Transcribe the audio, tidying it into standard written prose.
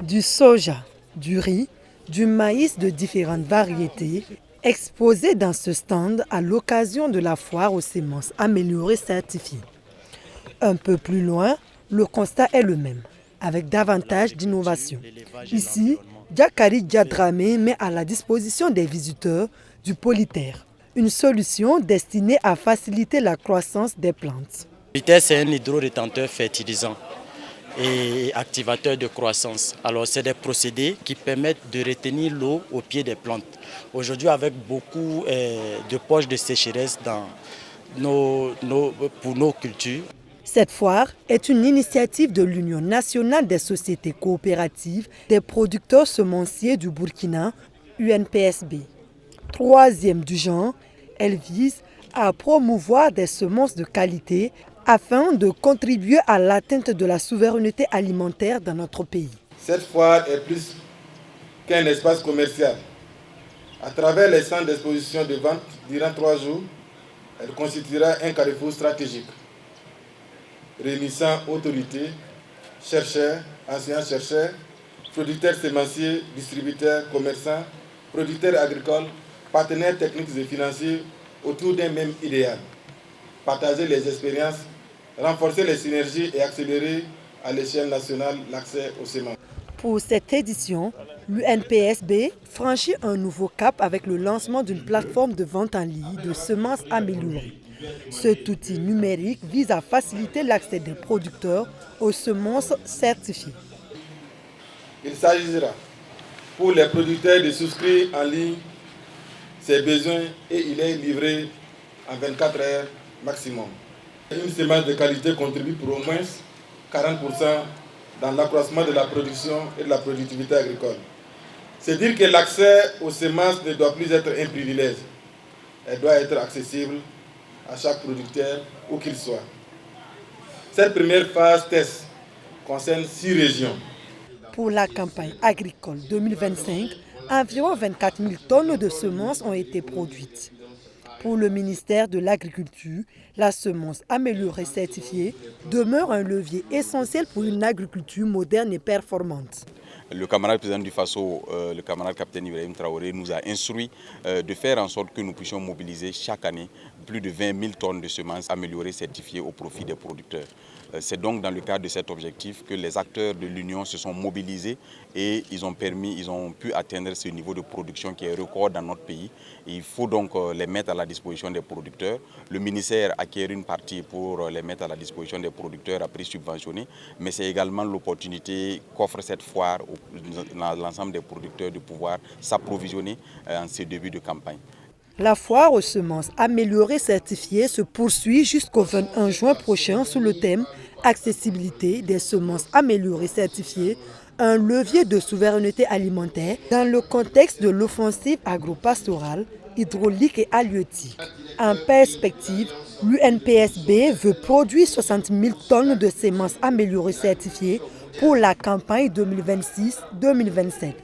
Du soja, du riz, du maïs de différentes variétés, exposés dans ce stand à l'occasion de la foire aux semences améliorées certifiées. Un peu plus loin, le constat est le même, avec davantage d'innovation. Ici, Diakari Diadramé met à la disposition des visiteurs du polytère, une solution destinée à faciliter la croissance des plantes. Le polytère, c'est un hydro-rétenteur fertilisant et activateur de croissance. Alors, c'est des procédés qui permettent de retenir l'eau au pied des plantes. Aujourd'hui, avec beaucoup de poches de sécheresse pour nos cultures. Cette foire est une initiative de l'Union nationale des sociétés coopératives des producteurs semenciers du Burkina, UNPSB. Troisième du genre, elle vise à promouvoir des semences de qualité afin de contribuer à l'atteinte de la souveraineté alimentaire dans notre pays. Cette foire est plus qu'un espace commercial. À travers les centres d'exposition de vente durant 3 jours, elle constituera un carrefour stratégique, réunissant autorités, chercheurs, anciens chercheurs, producteurs sémenciers, distributeurs, commerçants, producteurs agricoles, partenaires techniques et financiers autour d'un même idéal. Partager les expériences, renforcer les synergies et accélérer à l'échelle nationale l'accès aux semences. Pour cette édition, l'UNPSB franchit un nouveau cap avec le lancement d'une plateforme de vente en ligne de semences améliorées. Cet outil numérique vise à faciliter l'accès des producteurs aux semences certifiées. Il s'agira pour les producteurs de souscrire en ligne ses besoins et il est livré en 24 heures maximum. Une semence de qualité contribue pour au moins 40% dans l'accroissement de la production et de la productivité agricole. C'est dire que l'accès aux semences ne doit plus être un privilège. Elle doit être accessible à chaque producteur, où qu'il soit. Cette première phase test concerne 6 régions. Pour la campagne agricole 2025, environ 24 000 tonnes de semences ont été produites. Pour le ministère de l'Agriculture, la semence améliorée certifiée demeure un levier essentiel pour une agriculture moderne et performante. Le camarade président du FASO, le camarade capitaine Ibrahim Traoré, nous a instruit de faire en sorte que nous puissions mobiliser chaque année plus de 20 000 tonnes de semences améliorées certifiées au profit des producteurs. C'est donc dans le cadre de cet objectif que les acteurs de l'Union se sont mobilisés et ils ont pu atteindre ce niveau de production qui est record dans notre pays. Et il faut donc les mettre à la disposition des producteurs. Le ministère acquiert une partie pour les mettre à la disposition des producteurs à prix subventionné, mais c'est également l'opportunité qu'offre cette foire à l'ensemble des producteurs de pouvoir s'approvisionner en ce début de campagne. La foire aux semences améliorées certifiées se poursuit jusqu'au 21 juin prochain sous le thème « Accessibilité des semences améliorées certifiées, un levier de souveraineté alimentaire dans le contexte de l'offensive agro-pastorale, hydraulique et halieutique ». En perspective, l'UNPSB veut produire 60 000 tonnes de semences améliorées certifiées pour la campagne 2026-2027.